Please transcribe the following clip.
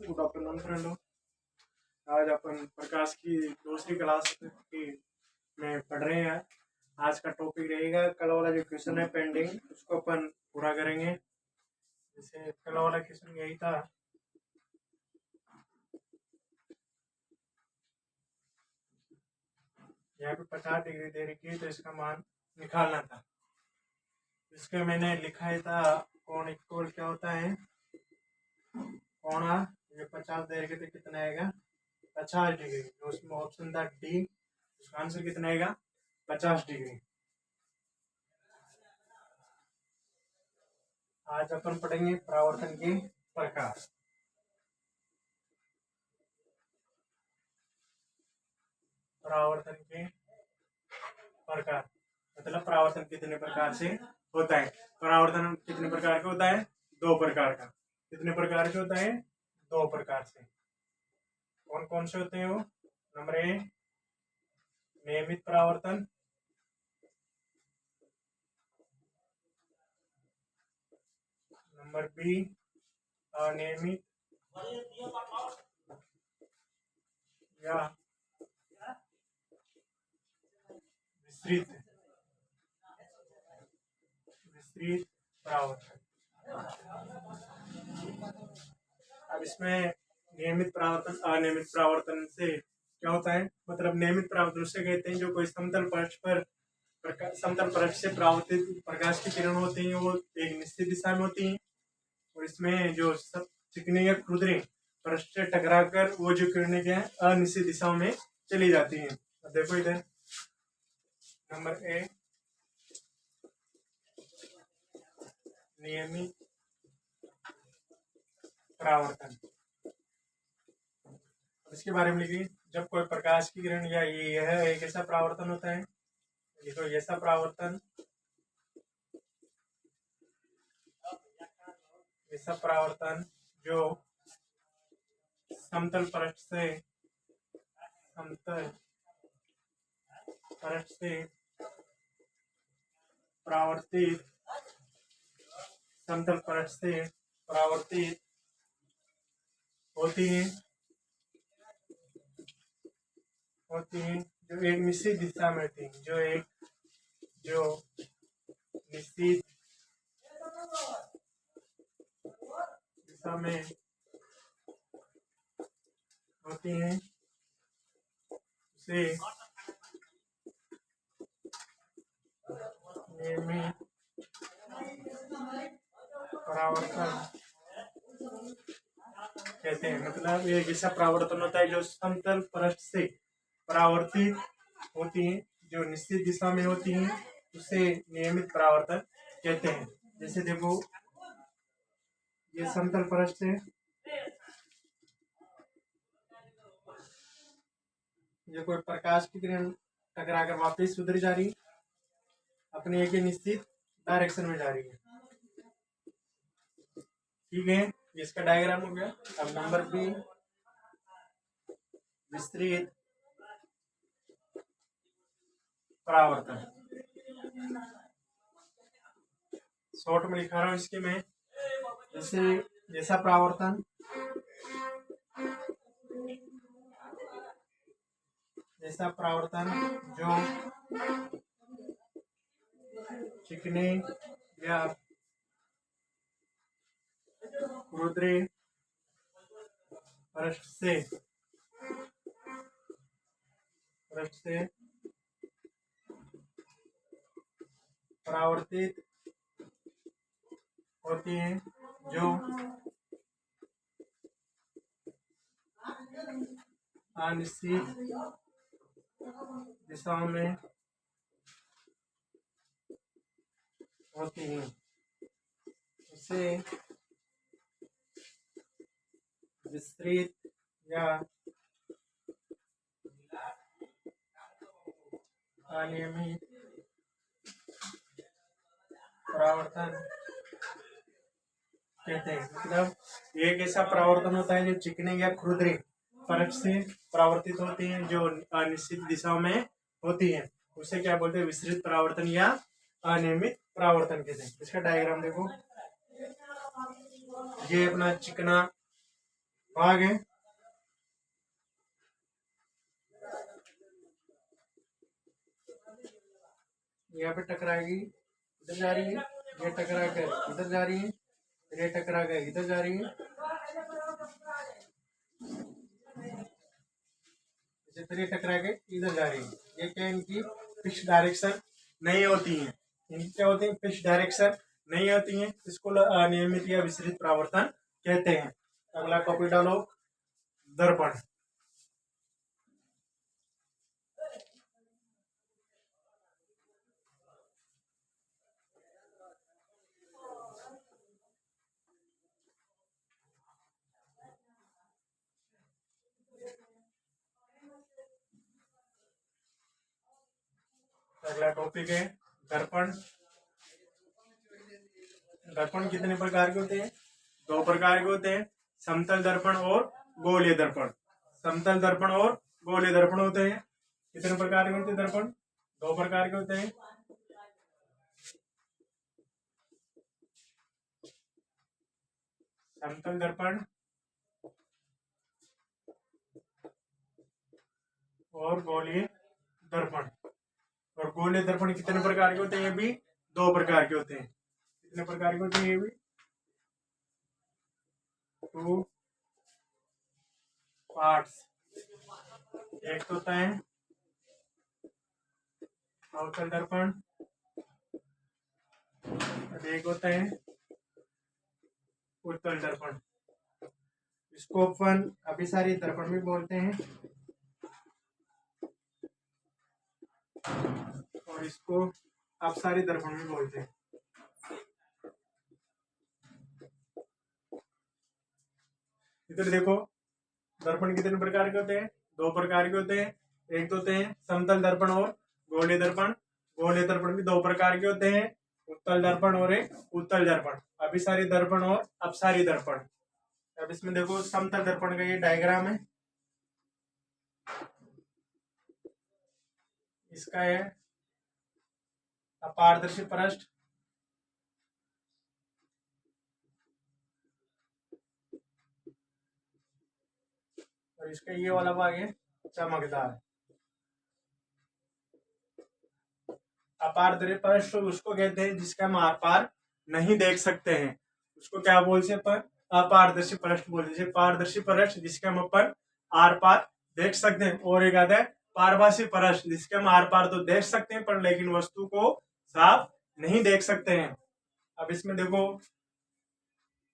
Good afternoon फ्रेंडों। आज अपन प्रकाश की दूसरी क्लास की में पढ़ रहे हैं। आज का टॉपिक रहेगा कल वाला जो क्वेश्चन है पेंडिंग, उसको अपन पूरा करेंगे। जैसे कल वाला क्वेश्चन यही था, यहाँ पे 50 डिग्री दे रखी है तो इसका मान निकालना था। इसके मैंने लिखा ही था कोण इक्वल क्या होता है, कोणा ये 50 दे रखे तो कितना आएगा 50 डिग्री। तो उसमें ऑप्शन था डी, उसका आंसर कितना आएगा 50 डिग्री। आज अपन पढ़ेंगे परावर्तन के प्रकार। परावर्तन के प्रकार मतलब परावर्तन कितने प्रकार से होता है। परावर्तन कितने प्रकार का होता है, दो प्रकार का। कितने प्रकार के होता है, दो प्रकार से। कौन कौन से होते हैं वो? नंबर ए नियमित परावर्तन, नंबर बी अनियमित या विस्तृत विस्तृत परावर्तन। अब इसमें नियमित परावर्तन अनियमित परावर्तन से क्या होता है, मतलब नियमित परावर्तन से कहते हैं जो कोई समतल पृष्ठ पर समतल पृष्ठ से परावर्तित प्रकाश की किरण होती हैं वो एक निश्चित दिशा में होती हैं, और इसमें जो सब चिकनी या खुरदरी पृष्ठ से टकराकर वो जो किरणें क्या है अनिश्चित दिशाओं में चली जाती हैं। देखो इधर नंबर ए नियमित परावर्तन। इसके बारे में लिखिए, जब कोई प्रकाश की किरण या यह एक ऐसा परावर्तन होता है, देखो ऐसा परावर्तन, ऐसा परावर्तन जो समतल पृष्ठ से परावर्तित समतल पृष्ठ से परावर्तित होती हैं जो एक निश्चित दिशा में होती हैं, जो निश्चित दिशा में होती हैं उसे नियमित परावर्तन कहते हैं। मतलब एक ऐसा परावर्तन होता है जो समतल पृष्ठ से परावर्तित होती हैं, जो निश्चित दिशा में होती हैं, उसे नियमित परावर्तन कहते हैं। जैसे देखो ये समतल पृष्ठ है, जो कोई प्रकाश की किरण टकराकर वापस उधर जा रही है, अपने एक निश्चित डायरेक्शन में जा रही है। ठीक है, इसका डायग्राम हो गया। अब नंबर बी विस्तृत परावर्तन। शॉर्ट में लिखा रहा हूं इसके में, जैसे जैसा परावर्तन जो चिकने या खुरदरे पृष्ठ से परावर्तित होती हैं, जो अनिश्चित दिशाओं में होती हैं, उसे विस्तृत या अनियमित परावर्तन कहते हैं। मतलब एक ऐसा परावर्तन होता है जो चिकने या खुरदरे पृष्ठ से परावर्तित होती हैं, जो अनिश्चित दिशाओं में होती हैं, उसे क्या बोलते हैं, विस्तृत परावर्तन या अनियमित परावर्तन कहते हैं। इसका डायग्राम देखो, ये अपना चिकना भाग है, यहाँ पे टकराएगी, इधर जा रही है, ये टकरा कर इधर जा रही है, ये टकरा कर इधर जा रही है, इसी तरह टकरा के इधर जा रही है। ये क्या, इनकी फिक्स डायरेक्शन नहीं होती है, इनकी क्या होती है, फिक्स डायरेक्शन नहीं होती है। इसको अनियमित या विचलित परावर्तन कहते हैं। अगला कॉपी डालो, दर्पण। अगला टॉपिक है दर्पण। दर्पण कितने प्रकार के होते हैं, दो प्रकार के होते हैं, समतल दर्पण और गोलीय दर्पण। समतल दर्पण और गोलीय दर्पण होते हैं। कितने प्रकार के होते हैं दर्पण, दो प्रकार के होते हैं। समतल दर्पण और गोलीय दर्पण। और गोलीय दर्पण कितने प्रकार के होते हैं, ये भी दो प्रकार के होते हैं। कितने प्रकार के होते हैं, ये भी 2 पार्ट्स। एक तो होता है अवतल दर्पण और एक होता है उत्तल दर्पण। इसको अपन अभिसारी दर्पण भी बोलते हैं और इसको अपसारी दर्पण भी बोलते हैं। इधर देखो, दर्पण कितने प्रकार के होते हैं, दो प्रकार के होते हैं। एक तो होते हैं समतल दर्पण और गोलीय दर्पण। गोलीय दर्पण भी दो प्रकार के होते हैं, उत्तल दर्पण और एक उत्तल दर्पण। अभिसारी दर्पण और अपसारी दर्पण। अब इसमें देखो, समतल दर्पण का ये डायग्राम है, इसका है अपारदर्शी पृष्ठ, और इसका ये वाला भाग है चमकदार। अपारदर्शी पृष्ठ उसको कहते हैं जिसका हम आर पार नहीं देख सकते हैं, उसको क्या बोलते हैं, अपारदर्शी पृष्ठ बोलते हैं। पारदर्शी पृष्ठ जिसके हम अपन आर पार देख सकते हैं, और एक आता है पारभासी पृष्ठ जिसके हम आर पार तो देख सकते हैं पर लेकिन वस्तु को साफ नहीं देख सकते हैं। अब इसमें देखो,